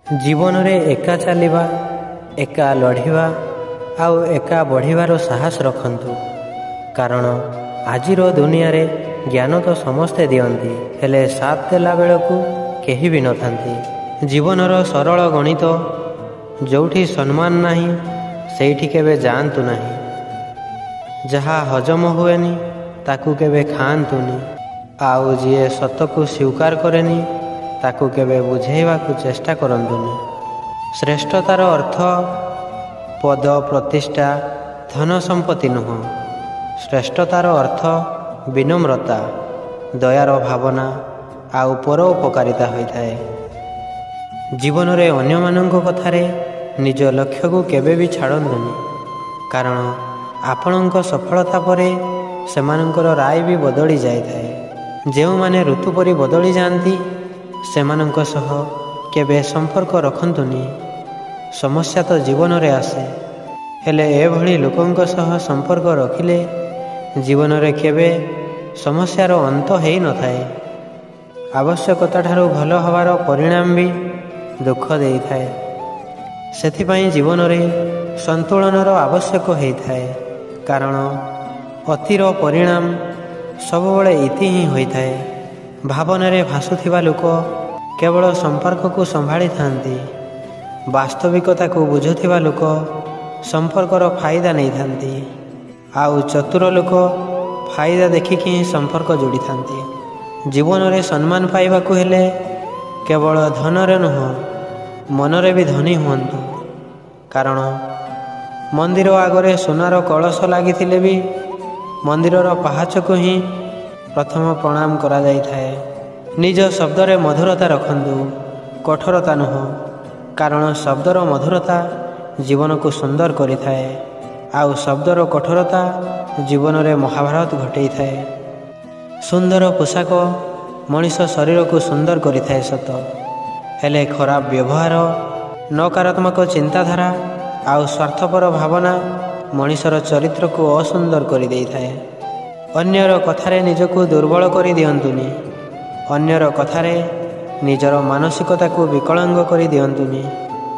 जीवन रे एका चलिबा एका लढ़िबा आउ एका बढ़िबार साहस रखंतु। कारण आजिर दुनिया रे ज्ञान तो समस्ते दियंती, हेले साथ देला बेलकु केही भी नथांती। जीवनर सरल गणित जोठी सम्मान नाही सेठी केबे जानतु नाही। जहा हजम हुएनी ताकू केबे खांतुनी, आउ जिए सतकु स्वीकार करेनी ताकू केबे बुझेवा को चेष्टा करंतुनी। श्रेष्ठतार अर्थ पद प्रतिष्ठा धन संपत्ति नुह। श्रेष्ठतार अर्थ विनम्रता दयार भावना आउ परोपकारिता होइथाए। जीवन रे अन्य मानंको कथारे निज लक्ष्य को केबे भी छाड़ंतुनी, कारण आपणଙ୍କ सफलता परे सेमानंकर राय भी बदली जाइथाए। जेउ माने ऋतु परि बदली जांती सेमानंक सह केबे संपर्क रखंतुनी। समस्या तो जीवन रे आसे, हेले एभली लोकंक सह संपर्क रखिले जीवन रे केबे समस्यार अंत हेई न थाए। आवश्यकता ठारू भल हवार परिणाम भी दुख देई थाए। सेथिपाई जीवन रे संतुलनर आवश्यक हेई थाए, कारण अतिर परिणाम सबुबले इति ही होई थाए। भावना रे भासुथिबा लोक केवल संपर्क को संभाली थांती, वास्तविकता को बुझुथिबा लोक संपर्कर फायदा नहीं थांती, आउ चतुर लोक फायदा देखिकी ही संपर्क जोड़ी थांती। जीवन रे सम्मान पाइबा को हेले केवल धन रे नुह मन रे भी धनी हुअन्तु। कारण मंदिर आगरे सोनार कलश लागिथिले भी मंदिरर पहाच को ही प्रथम प्रणाम करा जाई थाए। निज शब्द रे मधुरता रखंतु, कठोरता नुह, कारण शब्दर मधुरता जीवन को सुंदर करि थाए, आउ शब्दर कठोरता जीवन रे महाभारत घटई थाए। सुंदर पोशाक मनीष शरीर को सुंदर करि थाए सत, हेले खराब व्यवहार नकारात्मक चिंताधारा आउ स्वार्थपर भावना मनीषर चरित्र को असुंदर करि देई थाए। अन्यर कथारे निजको दुर्बल करि दियंतुनी, अन्यर कथारे निजर मानसिकता को विकलांग करि दियंतुनी,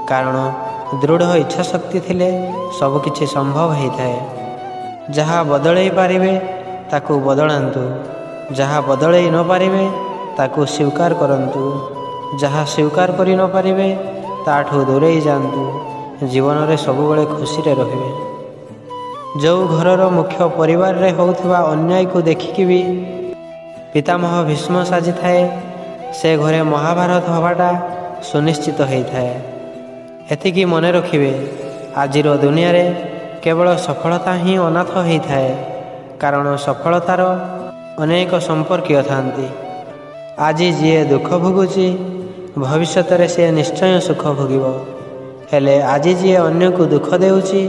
कारण दृढ़ इच्छा शक्ति थिले सब किछि संभव हेई थाए। जहा बदलई पारिबे ताकू बदलांतु, जहा बदलई न पारिबे ताकू स्वीकार करंतु, जहा स्वीकार करि न पारिबे ताठू दूरेई जांतु। जीवन रे सबुबले खुशी रे रहिबे। जो घरर मुख्य परिवार रे होउथिबा अन्याय को देखिकी भी पितामह भीष्म साजी थाए, से घरे महाभारत हवाटा सुनिश्चित हेई थाए। एतिकी मने रखिबे, आजिर दुनिया रे केवल सफलता ही अनाथ हेई थाए, कारण सफलतार अनेक संपर्कीय थांती। आजी जिए दुख भोगुची भविष्यत रे से निश्चय सुख भोगिबो, हेले आजी जिए अन्य को दुख देउची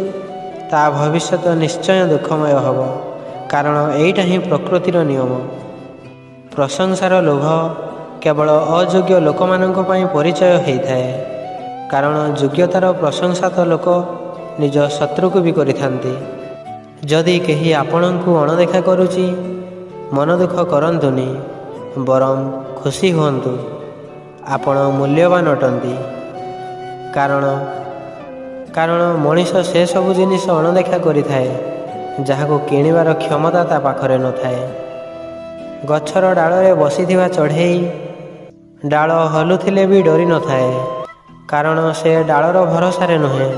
ता भविष्यत निश्चय दुखमय हब, कारण एइटा ही प्रकृतिर नियम। प्रशंसार लोभ केवल अयोग्य लोकमानंक पई परिचय हेई थाए, कारण योग्यतार प्रशंसा तो लोक निज शत्रु को भी करिथांती। जदि केही आपणंकु अणदेखा करुची मन दुख करंतुनी, बरं खुशी हुअन्तु, आपण मूल्यवान अटंती। कारण मनीष से सबु जिनिस अणदेखा करिथाए जहाको किणिबार क्षमता ता पाखरे न थाए। गछर डाଳରେ बसिथिबा चढ़ेई डाଳ हलुथिले भी डरी न थाए, कारण से डाଳର भरोसारे नुहे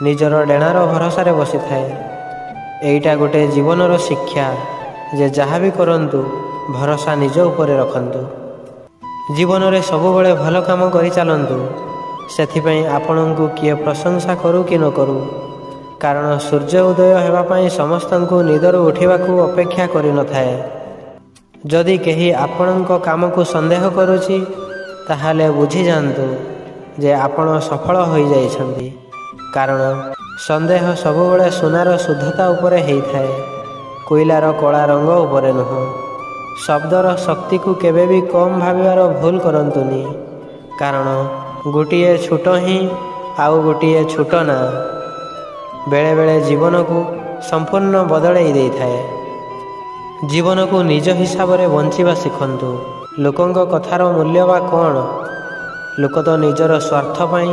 निजर डेणार भरोसारे बसी थाए। एइटा गोटे जीवनर शिक्षा जे जहा भी करंतु भरोसा निज उपरे रखंतु। जीवन रे सबुबले भल काम करि चलंतु, सेथिपई आपणंकु किए प्रशंसा करू कि न करू, कारण सूर्य उदय हेबा पई समस्तंकु निदर उठिबाकू अपेक्षा करि न थाए। जदि केही आपणंक काम को संदेह करुची ताहाले बुझी जांतु जे आपण सफल होई जाइछंती, कारण संदेह सबुबले सुनार शुद्धता उपरे हेई थाए, कोइलार कला रंग उपरे नुह। शब्दर शक्ति को केबे भी कम भाबिबार भूल करंतुनी, कारण गोटिए छुट ही आउ गोटिए छुट ना बेले बेले जीवन को संपूर्ण बदलई देई थाए। जीवन को निज हिसाब रे बंचिबा शिखंतु। लोकंक कथार मूल्य बा कौन ଲୋକ ତ ନିଜର ସ୍ୱାର୍ଥ ପାଇଁ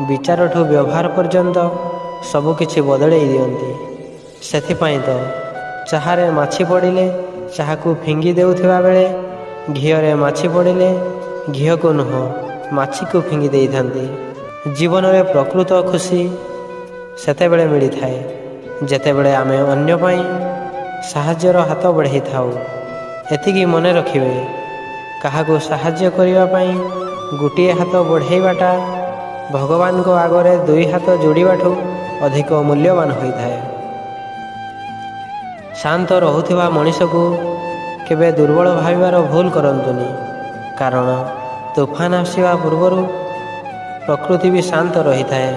ବିଚାରଠୁ ବ୍ୟବହାର ପର୍ଯ୍ୟନ୍ତ ସବୁକିଛି ବଦଳେଇ ଦିଅନ୍ତି। ସେଥିପାଇଁ ତ ଚାହାରେ ମାଛି ପଡ଼ିଲେ ଚାହାକୁ ଫିଙ୍ଗି ଦେଉଥିବା ବେଳେ ଘିଅରେ ମାଛି ପଡ଼ିଲେ ଘିଅକୁ ନୁହଁ ମାଛିକୁ ଫିଙ୍ଗି ଦେଇଥାନ୍ତି। ଜୀବନରେ ପ୍ରକୃତ ଖୁସି ସେତେବେଳେ ମିଳିଥାଏ ଯେତେବେଳେ ଆମେ ଅନ୍ୟ ପାଇଁ ସାହାଯ୍ୟର ହାତ ବଢ଼େଇଥାଉ। ଏତିକି ମନେ ରଖିବେ, କାହାକୁ ସାହାଯ୍ୟ କରିବା ପାଇଁ ଗୋଟିଏ ହାତ ବଢ଼େଇବାଟା ଭଗବାନଙ୍କ ଆଗରେ 2 ହାତ ଯୋଡ଼ିବାଠୁ ଅଧିକ ମୂଲ୍ୟବାନ ହୋଇଥାଏ। ଶାନ୍ତ ରହୁଥିବା ମଣିଷକୁ କେବେ ଦୁର୍ବଳ ଭାବିବାର ଭୁଲ କରନ୍ତୁନି, କାରଣ ତୁଫାନ ଆସିବା ପୂର୍ବରୁ ପ୍ରକୃତି ବି ଶାନ୍ତ ରହିଥାଏ।